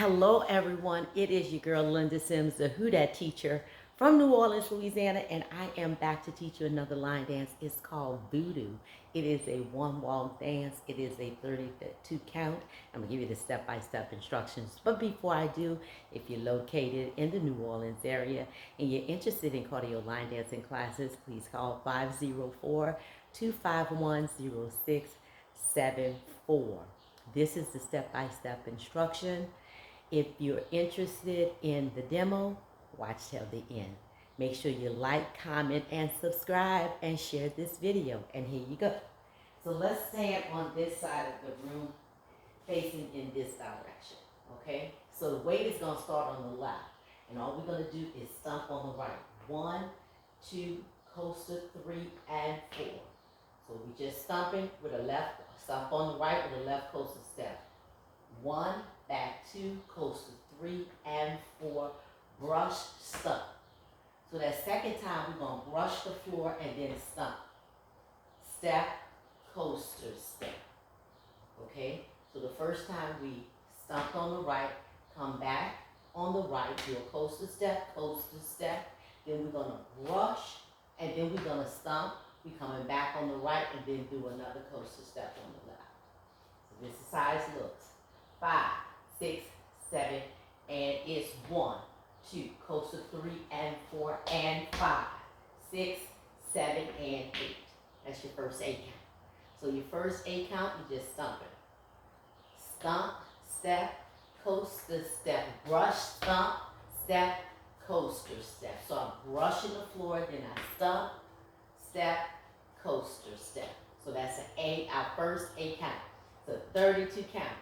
Hello, everyone. It is your girl, Linda Sims, the Who Dat teacher from New Orleans, Louisiana, and I am back to teach you another line dance. It's called Voodoo. It is a one-walk dance. It is a 32 count. I'm going to give you the step-by-step instructions. But before I do, if you're located in the New Orleans area and you're interested in cardio line dancing classes, please call 504-251-0674. This is the step-by-step instruction. If you're interested in the demo, watch till the end. Make sure you like, comment, and subscribe and share this video. And here you go. So let's stand on this side of the room facing in this direction, okay? So the weight is gonna start on the left. And all we're gonna do is stomp on the right. 1, 2, coaster, 3, and 4. So we just stomping with a left, stomp on the right with a left coaster step. 1, back 2, coaster 3 and 4, brush, stump. So that second time we're going to brush the floor and then stump. Step, coaster, step. Okay? So the first time we stumped on the right, come back on the right, do a coaster step, then we're going to brush, and then we're going to stump. We're coming back on the right and then do another coaster step on the left. So this is how it looks. 5, 6, 7, and it's 1, 2, coaster 3 and 4 and 5, 6, 7, and 8. That's your first 8 count. So your first 8 count, you just stump it. Stump, step, coaster, step, brush, stump, step, coaster, step. So I'm brushing the floor, then I stump, step, coaster, step. So that's our first 8 count. So 32 count.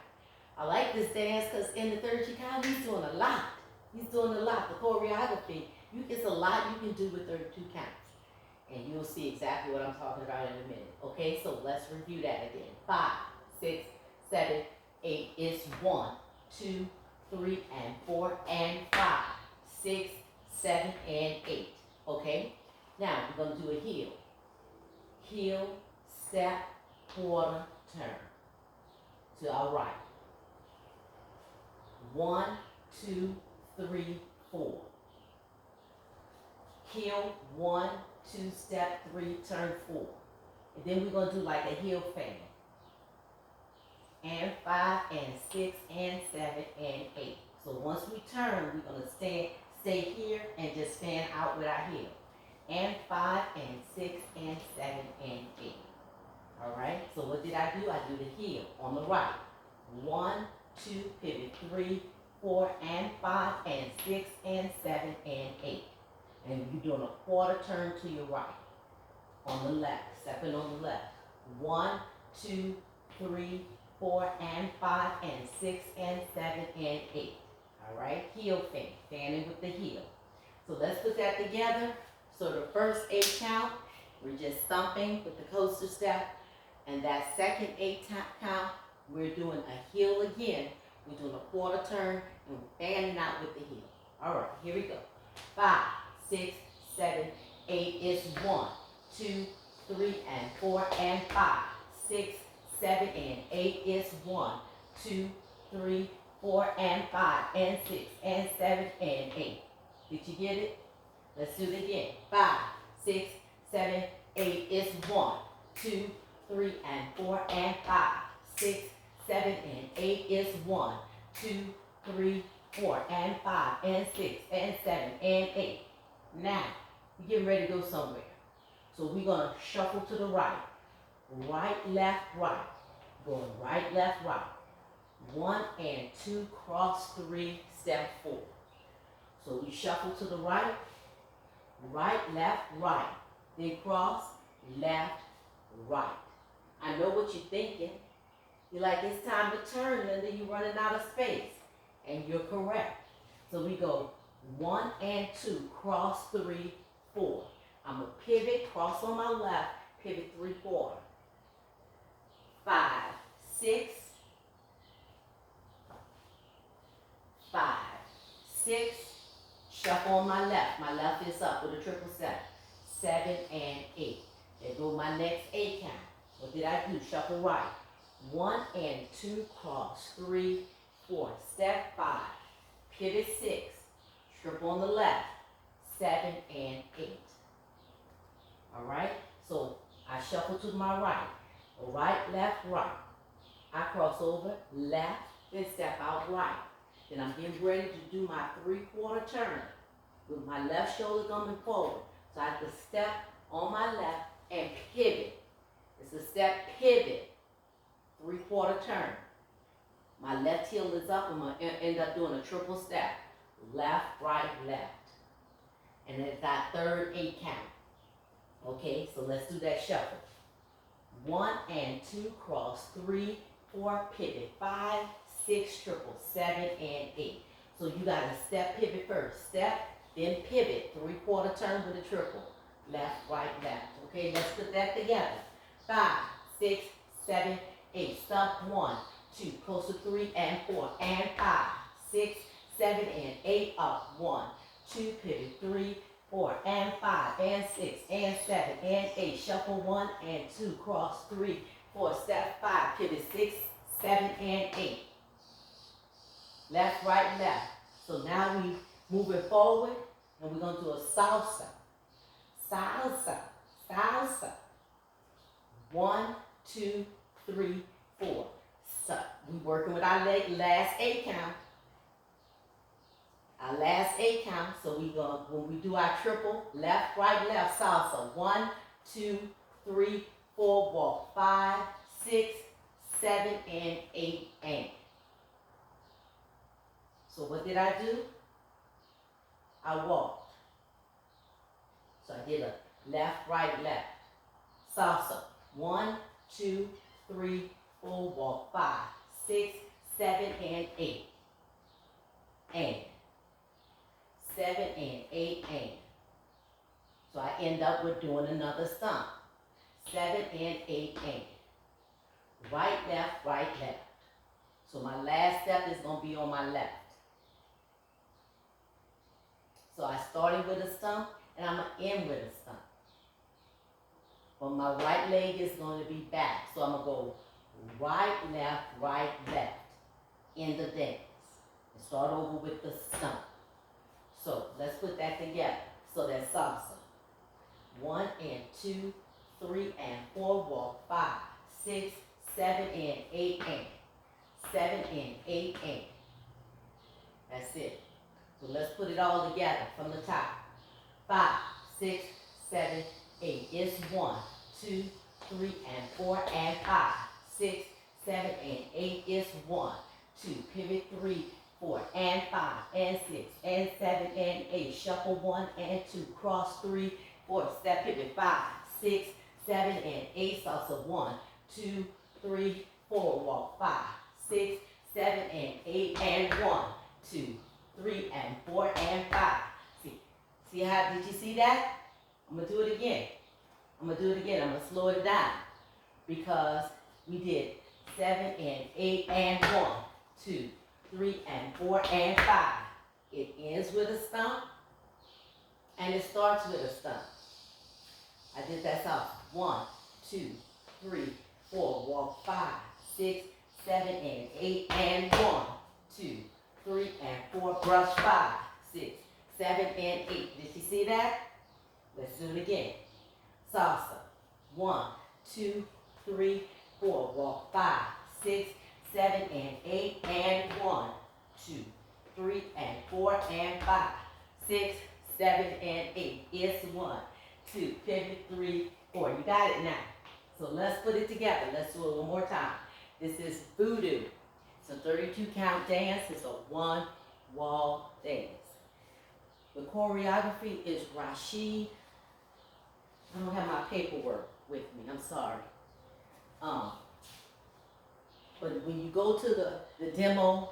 I like this dance because in the 32 count, he's doing a lot. He's doing a lot. The choreography, it's a lot you can do with 32 counts. And you'll see exactly what I'm talking about in a minute. Okay, so let's review that again. 5, 6, 7, 8 is 1, 2, 3, and 4, and 5, 6, 7, and 8. Okay? Now we're going to do a heel. Heel, step, quarter, turn. To our right. 1, 2, 3, 4. Heel, 1, 2, step, 3, turn 4. And then we're going to do like a heel fan. And 5, and 6, and 7, and 8. So once we turn, we're going to stay here and just fan out with our heel. And 5, and 6, and 7, and 8. All right, so what did I do? I do the heel on the right. 1, 2, pivot 3, 4, and 5, and 6, and 7, and 8. And you're doing a quarter turn to your right. On the left, stepping on the left. 1, 2, 3, 4, and 5, and 6, and 7, and 8. All right, heel fan, fanning with the heel. So let's put that together. So the first 8 count, we're just stomping with the coaster step. And that second 8 count, we're doing a heel again. We're doing a quarter turn and we're fanning out with the heel. All right, here we go. 5, 6, 7, 8 is 1, 2, 3, and 4, and 5, 6, 7, and 8 is 1, 2, 3, 4, and 5, and 6, and 7, and 8. Did you get it? Let's do it again. 5, 6, 7, 8 is 1, 2, 3, and 4, and 5, 6, 7, and 8 is 1, 2, 3, 4, and 5, and 6, and 7, and 8. Now, we're getting ready to go somewhere. So we're going to shuffle to the right. Right, left, right. Going right, left, right. 1 and 2, cross 3, step 4. So we shuffle to the right. Right, left, right. Then cross, left, right. I know what you're thinking. You're like, it's time to turn, and then you're running out of space. And you're correct. So we go 1 and 2, cross 3, 4. I'm going to pivot, cross on my left, pivot 3 4. 5, 6, 5, 6, shuffle on my left. My left is up with a triple step. 7 and 8. There go my next 8 count. What did I do? Shuffle right. 1 and 2, cross 3, 4, step 5, pivot 6, triple on the left, 7 and 8. All right, so I shuffle to my right, right, left, right. I cross over, left, then step out right. Then I'm getting ready to do my 3/4 turn with my left shoulder coming forward. So I have to step on my left and pivot. It's a step pivot, 3/4 turn. My left heel is up. I'm going to end up doing a triple step. Left, right, left. And it's that third 8 count. Okay, so let's do that shuffle. 1 and 2, cross, 3, 4, pivot, 5, 6, triple, 7 and 8. So you got to step pivot first. Step, then pivot, 3/4 turn with a triple. Left, right, left. Okay, let's put that together. 5, 6, 7, 8. Stop 1, 2, close to 3 and 4 and 5, 6, 7 and 8. Up 1, 2, pivot 3, 4 and 5 and 6 and 7 and 8. Shuffle 1 and 2, cross 3, 4, step 5, pivot 6, 7 and 8. Left, right, left. So now we moving forward and we're going to do a salsa. Salsa, salsa. 1, 2, 3, 4. So we working with our last 8 count. Our last 8 count. So we go when we do our triple, left, right, left, salsa. 1, 2, 3, 4, walk. 5, 6, 7, and 8, and. So what did I do? I walked. So I did a left, right, left. Salsa. 1, 2, 3, 4, walk. 5, 6, 7, and 8. And. 7 and 8 and. So I end up with doing another stomp. 7 and 8 and. Right, left, right, left. So my last step is going to be on my left. So I started with a stump and I'm going to end with a stump. But my right leg is going to be back. So I'm going to go right, left in the dance. And start over with the stump. So let's put that together. So that's salsa. 1 and 2, 3 and 4, walk. 5, 6, 7 and 8 and. 7 and 8 and. That's it. So let's put it all together from the top. 5, 6, 7, 8. It's 1, 2, 3 and 4 and 5, 6, 7 and 8. It's 1, 2, pivot 3, 4 and 5 and 6 and 7 and 8. Shuffle 1 and 2. Cross 3, 4. Step pivot 5, 6, 7 and 8. Salsa 1, 2, 3, 4. Walk 5, 6, 7 and 8 and 1, 2, 3 and 4 and 5. See how, did you see that? I'm going to do it again. I'm going to slow it down because we did 7 and 8 and 1, 2, 3 and 4 and 5. It ends with a stomp and it starts with a stomp. I did that sauce. 1, 2, 3, 4. Walk 5, 6, 7 and 8 and 1, 2, 3 and 4. Brush 5, 6, 7 and 8. Did you see that? Let's do it again. Salsa. 1, 2, 3, 4. Walk 5, 6, 7 and 8 and 1, 2, 3 and 4 and 5, 6, 7 and 8. It's 1, 2, pivot 3, 4. You got it now. So let's put it together. Let's do it one more time. This is Voodoo. It's a 32 count dance. It's a one wall dance. The choreography is RASHEED. I don't have my paperwork with me. I'm sorry. But when you go to the demo,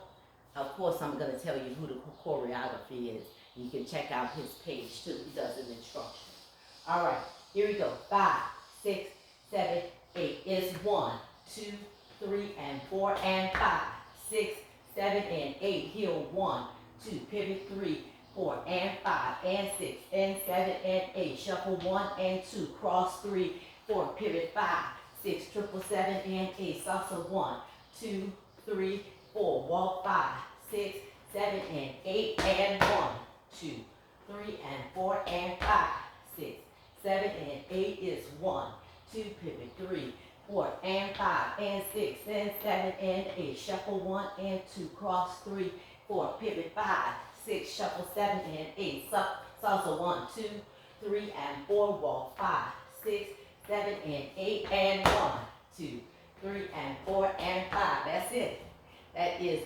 of course I'm going to tell you who the choreography is. You can check out his page too. He does an instruction. All right, here we go. 5, 6, 7, 8. It's 1, 2, 3 and 4 and 5, 6, 7 and 8. Heel 1, 2, pivot 3, 4 and 5 and 6 and 7 and 8. Shuffle 1 and 2. Cross 3, 4. Pivot 5, 6, triple 7 and 8. Salsa 1, 2, 3, 4. walk 5, 6, 7, and 8, and 1, 2, 3, and 4, and 5, 6, 7, and 8 is 1, 2, pivot 3, 4, and 5, and 6, and 7, and 8. Shuffle 1 and 2, cross 3, 4, pivot 5, 6, shuffle 7 and 8. Salsa 1, 2, 3, and 4, walk 5, 6, 7, and 8, and 1, 2, 3, and 4, and 5. That's it. That is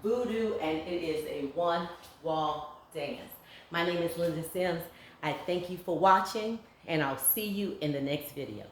Voodoo, and it is a one-wall dance. My name is Linda Sims. I thank you for watching, and I'll see you in the next video.